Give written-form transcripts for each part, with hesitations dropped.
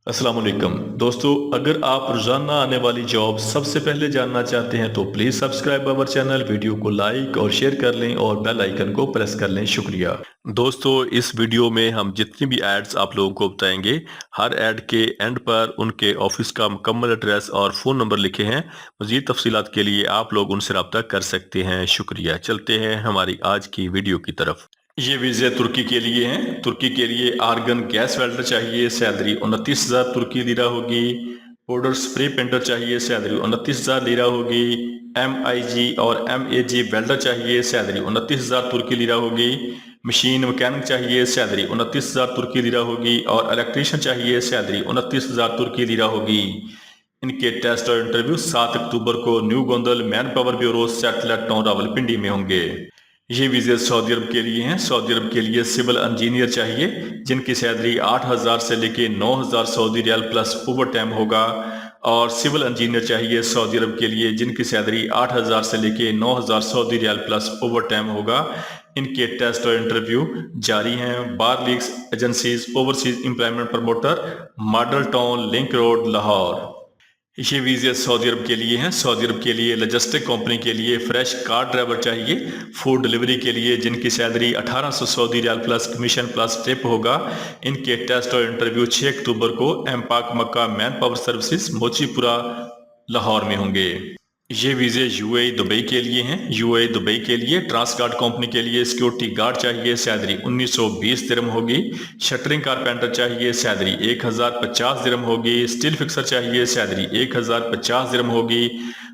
अस्सलाम वालेकुम दोस्तों, अगर आप रोजाना आने वाली जॉब सबसे पहले जानना चाहते हैं तो please subscribe our channel, video को लाइक और शेयर कर लें और बेल आइकन को प्रेस कर लें। शुक्रिया दोस्तों। इस वीडियो में हम जितनी भी एड्स आप लोगों को बताएंगे, हर एड के एंड पर उनके ऑफिस का मुकम्मल एड्रेस और फ़ोन नंबर लिखे हैं। मज़ीद तफसीलात के लिए आप लोग उनसे रब्ता कर सकते हैं। शुक्रिया। चलते हैं हमारी आज की वीडियो की तरफ। ये वीज़े तुर्की के लिए हैं। तुर्की के लिए आर्गन गैस वेल्डर चाहिए, सैलरी 29,000 तुर्की लिरा होगी। पाउडर स्प्रे पेंटर चाहिए, सैलरी 29,000 लिरा होगी। MIG और MAG वेल्डर चाहिए, सैलरी 29,000 तुर्की लिरा होगी। मशीन मैकेनिक चाहिए, सैलरी 29,000 तुर्की लिरा होगी। और इलेक्ट्रीशियन चाहिए, सैलरी 29,000 तुर्की लिरा होगी। इनके टेस्ट और इंटरव्यू 7 अक्टूबर को new Gondal man power bureau satellite town Rawalpindi में होंगे। ये वीज़े सऊदी अरब के लिए हैं। सऊदी अरब के लिए सिविल इंजीनियर चाहिए जिनकी सैलरी 8,000 से लेके 9,000 Saudi riyal plus overtime होगा। और सिविल इंजीनियर चाहिए सऊदी अरब के लिए जिनकी सैलरी 8,000 से लेके 9,000 Saudi riyal plus overtime होगा। इनके टेस्ट और इंटरव्यू जारी हैं। बार लीग्स agencies overseas employment promoter, Model Town, Link Road, Lahore. ये वीज़े सऊदी अरब के लिए हैं। सऊदी अरब के लिए लॉजिस्टिक कंपनी के लिए फ्रेश कार ड्राइवर चाहिए फूड डिलीवरी के लिए जिनकी salary 1800 Saudi riyal plus commission plus tip होगा। इनके टेस्ट और इंटरव्यू 6 अक्टूबर को एमपाक Makkah manpower services Mochipura Lahore में होंगे। ये वीज़े UAE दुबई के लिए हैं। UAE दुबई के लिए ट्रांसगार्ड कंपनी के लिए सिक्योरिटी गार्ड चाहिए, सैलरी 1920 दिरहम होगी। शटरिंग कारपेंटर चाहिए, सैलरी 1050 दिरहम होगी। स्टील फिक्सर चाहिए, सैलरी 1050 दिरहम होगी।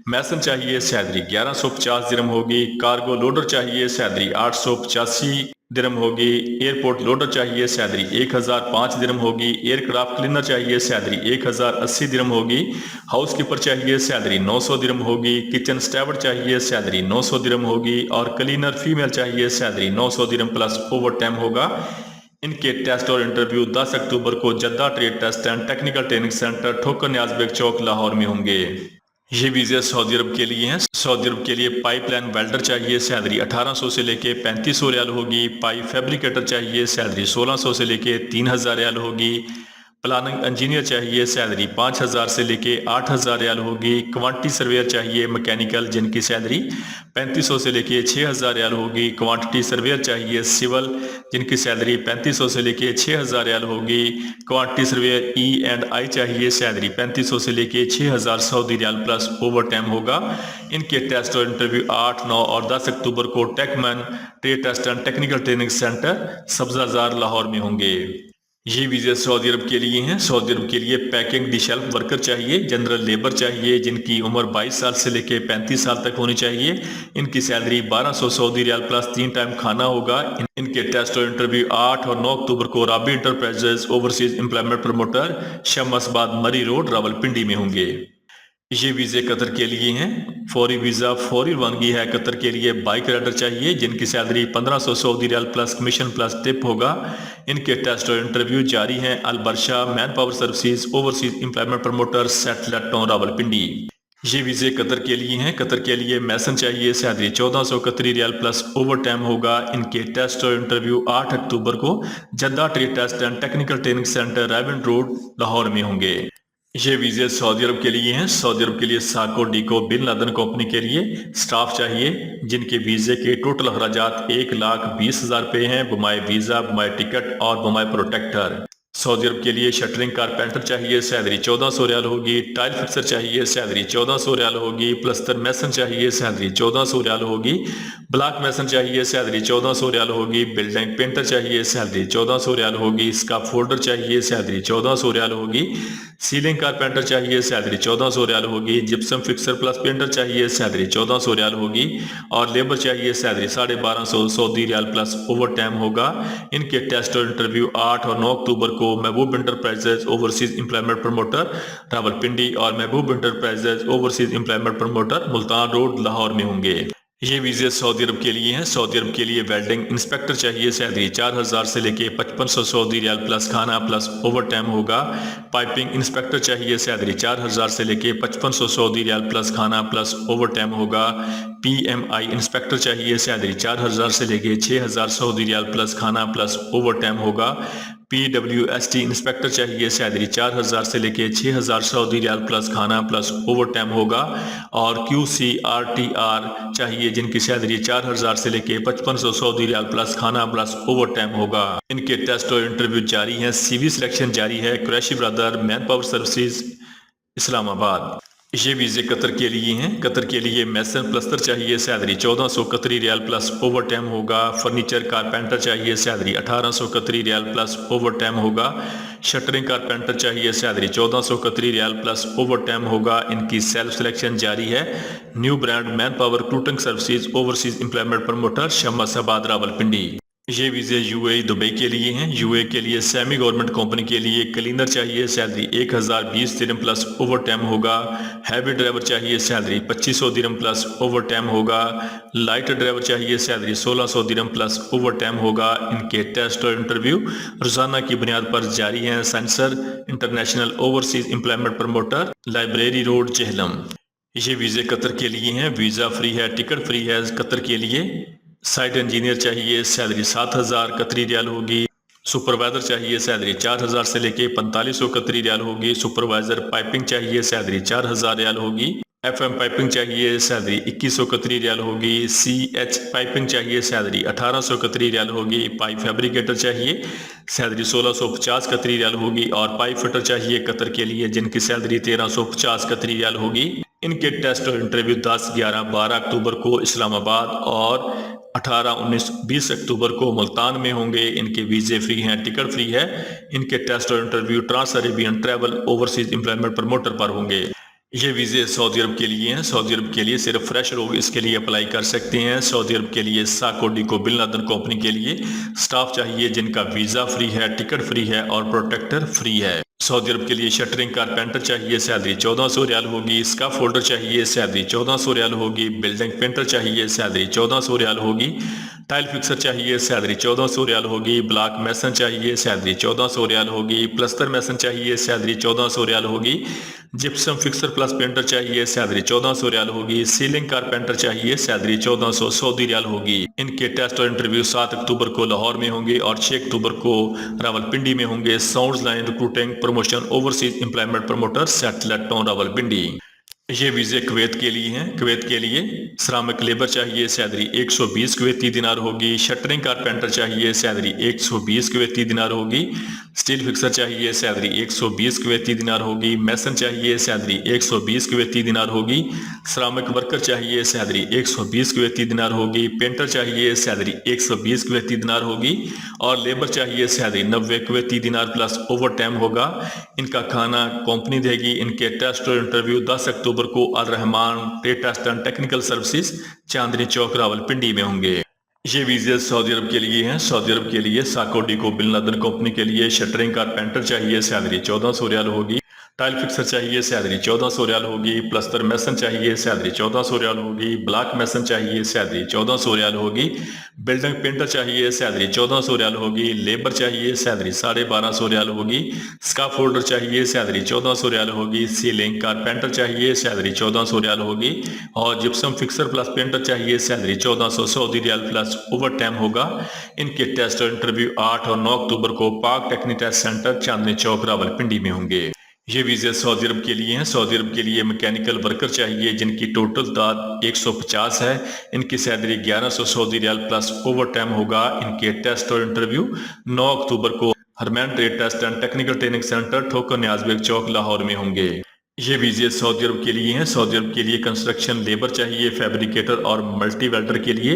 मैसन चाहिए, सैलरी 1150 दिरहम होगी। कार्गो लोडर चाहिए, सैलरी 885 दिरहम होगी। एयरपोर्ट लोडर चाहिए, सैलरी 1005 दिरहम होगी। एयरक्राफ्ट क्लीनर चाहिए, सैलरी 1080 दिरहम होगी। हाउस कीपर चाहिए, सैलरी 900 दिरहम होगी। किचन स्टैवर्ड चाहिए, सैलरी 900 दिरहम होगी। और क्लीनर फीमेल चाहिए, सैलरी 900 दिरहम प्लस ओवर टाइम होगा। इनके टेस्ट और इंटरव्यू 10 अक्टूबर को Jadda trade test and technical training centre Thokar Niaz bag चौक लाहौर में होंगे। ये वीज़े सऊदी अरब के लिए हैं। सऊदी अरब के लिए पाइपलाइन वेल्डर चाहिए, सैलरी 1800 से लेके 3500 रियाल होगी। पाइप फैब्रिकेटर चाहिए, सैलरी 1600 से लेके 3000 रियाल होगी। प्लानिंग इंजीनियर चाहिए, सैलरी 5000 से लेके 8000 रियाल होगी। क्वांटिटी सर्वेयर चाहिए मैकेनिकल जिनकी सैलरी 3500 से लेके 6000 रियाल होगी। क्वांटिटी सर्वेयर चाहिए सिविल जिनकी सैलरी 3500 से लेके 6000 रियाल होगी। क्वांटिटी सर्वेयर E&I चाहिए, सैलरी 3500 से लेके 6000 Saudi riyal plus overtime होगा। इनके टेस्ट और इंटरव्यू 8, 9 और 10 अक्टूबर को Techman trade test and technical training centre Sabzazar Lahore में होंगे। ये वीज़े सऊदी अरब के लिए हैं। सऊदी अरब के लिए पैकिंग दी शेल्फ वर्कर चाहिए, जनरल लेबर चाहिए जिनकी उम्र 22 साल से लेके 35 साल तक होनी चाहिए। इनकी salary 1200 Saudi riyal plus 3 time खाना होगा। इनके टेस्ट और इंटरव्यू 8 और 9 अक्टूबर को राबी इंटरप्राइजेज ओवरसीज एम्प्लॉयमेंट प्रमोटर शमसबाद मरी रोड रावलपिंडी में होंगे। ये वीज़े कतर के लिए हैं। फौरी वीज़ा फौरी रवानगी है। कतर के लिए बाइक राइडर चाहिए जिनकी salary 1500 Saudi riyal plus commission plus tip होगा। इनके टेस्ट और इंटरव्यू जारी हैं। Al Barsha manpower services overseas employment promoter satellite town Rawalpindi. ये वीज़े कतर के लिए हैं। कतर के लिए मैसन चाहिए, सैलरी 1400 कतरी रियाल प्लस ओवर टाइम होगा। इनके टेस्ट और इंटरव्यू 8 अक्टूबर को Jadda trade test and technical training centre Raiwind road Lahore में होंगे। ये वीज़े सऊदी अरब के लिए हैं। सऊदी अरब के लिए साको डीको बिन लादन कंपनी के लिए स्टाफ चाहिए जिनके वीज़े के टोटल अखराजात 1,20,000 रुपये हैं, बमाए वीज़ा, बमाए टिकट और बमाए प्रोटेक्टर। सऊदी अरब के लिए शटरिंग कारपेंटर चाहिए, सैलरी 1400 रियाल होगी। टाइल फिक्सर चाहिए, सैलरी 1400 रियाल होगी। प्लस्तर मैसन चाहिए, सैलरी 1400 रियाल होगी। ब्लॉक मैसन चाहिए, सैलरी 1400 रियाल होगी। बिल्डिंग पेंटर चाहिए, सैलरी 1400 रियाल होगी। स्काफ फोल्डर चाहिए, सैलरी 1400 रियाल होगी। सीलिंग कारपेंटर चाहिए, सैलरी 1400 रियाल होगी। जिप्सम फिक्सर प्लस पेंटर चाहिए, सैलरी 1400 रियाल होगी। और लेबर चाहिए, salary 1250 Saudi riyal plus overtime होगा। इनके टेस्ट और इंटरव्यू 8 और 9 अक्टूबर को महबूब enterprises overseas employment promoter Rawalpindi और महबूब enterprises overseas employment promoter Multan road Lahore में होंगे। ये वीज़े सऊदी अरब के लिए हैं। सऊदी अरब के लिए वेल्डिंग इंस्पेक्टर चाहिए, सैलरी 4000 से लेके 5500 सऊदी रियाल प्लस खाना प्लस ओवर टाइम होगा। पाइपिंग इंस्पेक्टर चाहिए, सैलरी 4000 से लेके 5500 सऊदी रियाल प्लस खाना प्लस ओवर टाइम होगा। PMI इंस्पेक्टर चाहिए, सैलरी 4000 से लेके 6000 सऊदी रियाल प्लस खाना प्लस ओवर टाइम होगा। PWST इंस्पेक्टर चाहिए, सैलरी 4000 से लेके 6000 सऊदी रियाल प्लस खाना प्लस ओवर टाइम होगा। और QCRTR चाहिए जिनकी सैलरी 4000 से लेके 5500 सऊदी रियाल प्लस खाना प्लस ओवर टाइम होगा। इनके टेस्ट और इंटरव्यू जारी हैं। CV सिलेक्शन जारी है। Qureshi brother man power services Islamabad. ये वीज़े कतर के लिए हैं। कतर के लिए मैसन प्लस्तर चाहिए, सैलरी 1400 कतरी रियाल प्लस ओवर टाइम होगा। फर्नीचर कारपेंटर चाहिए, सैलरी 1800 कतरी रियाल प्लस ओवर टाइम होगा। शटरिंग कारपेंटर चाहिए, सैलरी 1400 कतरी रियाल प्लस ओवर टाइम होगा। इनकी सेल्फ सिलेक्शन जारी है। New brand manpower recruiting services overseas employment promoter Shamsabad Rawalpindi. ये वीज़े UAE दुबई के लिए हैं। UAE के लिए सेमी गवर्नमेंट कंपनी के लिए क्लीनर चाहिए, सैलरी 1020 दिरहम प्लस ओवर टाइम होगा। हैवी ड्राइवर चाहिए, सैलरी 2500 दिरहम प्लस ओवर टाइम होगा। लाइट ड्राइवर चाहिए, सैलरी 1600 दिरहम प्लस ओवर टाइम होगा। इनके टेस्ट और इंटरव्यू रोजाना की बुनियाद पर जारी हैं। Sensor international overseas employment promoter, library road, Jhelum. ये वीज़े कतर के लिए हैं। वीज़ा फ्री है, टिकट फ्री है कतर के लिए। साइट इंजीनियर चाहिए, सैलरी 7000 कतरी रियाल होगी। सुपरवाइजर चाहिए, सैलरी 4000 से लेके 4500 कतरी रियाल होगी। सुपरवाइजर पाइपिंग चाहिए, सैलरी 4000 रियाल होगी। FM पाइपिंग चाहिए, सैलरी 2100 कतरी रियाल होगी। CH पाइपिंग चाहिए, सैलरी 1800 कतरी रियाल होगी। पाइप फैब्रिकेटर चाहिए, सैलरी 1650 कतरी रियाल होगी। और पाइप फिटर चाहिए कतर के लिए जिनकी सैलरी 1350 कतरी रियाल होगी। इनके टेस्ट और इंटरव्यू 10, 11, 12 अक्टूबर को इस्लामाबाद और 18, 19, 20 अक्टूबर को मुल्तान में होंगे। इनके वीज़े फ्री हैं, टिकट फ्री है। इनके टेस्ट और interview trans Arabian travel overseas employment promoter पर होंगे। ये वीज़े सऊदी अरब के लिए हैं। सऊदी अरब के लिए सिर्फ फ्रेशर लोग इसके लिए अप्लाई कर सकते हैं। सऊदी अरब के लिए साकोडिको बिन लादेन कंपनी के लिए स्टाफ चाहिए जिनका वीज़ा फ्री है, टिकट फ्री है और प्रोटेक्टर फ्री है। सऊदी अरब के लिए शटरिंग कारपेंटर चाहिए, सैलरी 1400 रियाल होगी। स्काफ होल्डर चाहिए, सैलरी 1400 रियाल होगी। बिल्डिंग पेंटर चाहिए, सैलरी 1400 रियाल होगी। टाइल फिक्सर चाहिए, सैलरी 1400 रियाल होगी। ब्लॉक मैसन चाहिए, सैलरी 1400 रियाल होगी। प्लस्तर मैसन चाहिए, सैलरी 1400 रियाल होगी। जिप्सम फिक्सर प्लस पेंटर चाहिए, सैलरी 1400 रियाल होगी। सीलिंग कारपेंटर चाहिए, सैलरी 1400 सऊदी रियाल होगी। इनके टेस्ट और इंटरव्यू 7 अक्टूबर को लाहौर में होंगे और 6 अक्टूबर को रावलपिंडी में होंगे। Sounds line recruiting promotion overseas employment promoter satellite town Rawalpindi. ये वीज़े कुवैत के लिए हैं। कुवैत के लिए श्रमिक लेबर चाहिए, सैलरी 120 कुवैती दिनार होगी। शटरिंग कारपेंटर चाहिए, सैलरी 120 कुवैती दिनार होगी। स्टील फिक्सर चाहिए, सैलरी 120 कुवैती दिनार होगी। मैसन चाहिए, सैलरी 120 कुवैती दिनार होगी। श्रमिक वर्कर चाहिए, सैलरी 120 कुवैती दिनार होगी। पेंटर चाहिए, सैलरी 120 कुवैती दिनार होगी। और लेबर चाहिए, सैलरी 90 कुवैती दिनार प्लस ओवर टाइम होगा। इनका खाना कंपनी देगी। इनके टेस्ट और इंटरव्यू 10 अक्टूबर को Al Rahman trade test and technical services Chandni Chowk Rawalpindi में होंगे। ये वीज़े सऊदी अरब के लिए हैं। सऊदी अरब के लिए साकोडिको बिन लादेन कंपनी के लिए शटरिंग कारपेंटर चाहिए, सैलरी 1400 रियाल होगी। टाइल फिक्सर चाहिए, सैलरी 1400 रियाल होगी। प्लस्तर मैसन चाहिए, सैलरी 1400 रियाल होगी। ब्लॉक मैसन चाहिए, सैलरी 1400 रियाल होगी। बिल्डिंग पेंटर चाहिए, सैलरी 1400 रियाल होगी। लेबर चाहिए, सैलरी 1250 रियाल होगी। स्काफ होल्डर चाहिए, सैलरी 1400 रियाल होगी। सीलिंग कारपेंटर चाहिए, सैलरी 1400 रियाल होगी। और जिप्सम फिक्सर प्लस पेंटर चाहिए, salary 1400 Saudi riyal plus overtime होगा। इनके टेस्ट और इंटरव्यू 8 और 9 अक्टूबर को पाक टेक्निक टेस्ट सेंटर चांदनी चौक रावलपिंडी में होंगे। ये वीज़े सऊदी अरब के लिए हैं। सऊदी अरब के लिए मैकेनिकल वर्कर चाहिए जिनकी टोटल तादाद 150 है। इनकी salary 1100 Saudi riyal plus overtime होगा। इनके टेस्ट और इंटरव्यू 9 अक्टूबर को Harmain trade test and technical training centre Thokar Niazbeg चौक लाहौर में होंगे। ये वीज़े सऊदी अरब के लिए हैं। सऊदी अरब के लिए कंस्ट्रक्शन लेबर चाहिए, फैब्रिकेटर और मल्टी वेल्डर के लिए।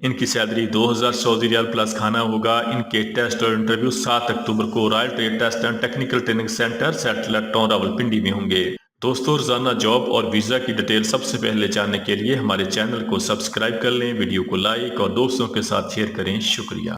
इनकी सैलरी 2000 सऊदी रियाल प्लस खाना होगा। इनके टेस्ट और इंटरव्यू 7 अक्टूबर को royal trade test and technical training centre satellite town Rawalpindi में होंगे। दोस्तों, रोजाना जॉब और वीज़ा की डिटेल सबसे पहले जानने के लिए हमारे चैनल को सब्सक्राइब कर लें, वीडियो को लाइक और दोस्तों के साथ शेयर करें। शुक्रिया।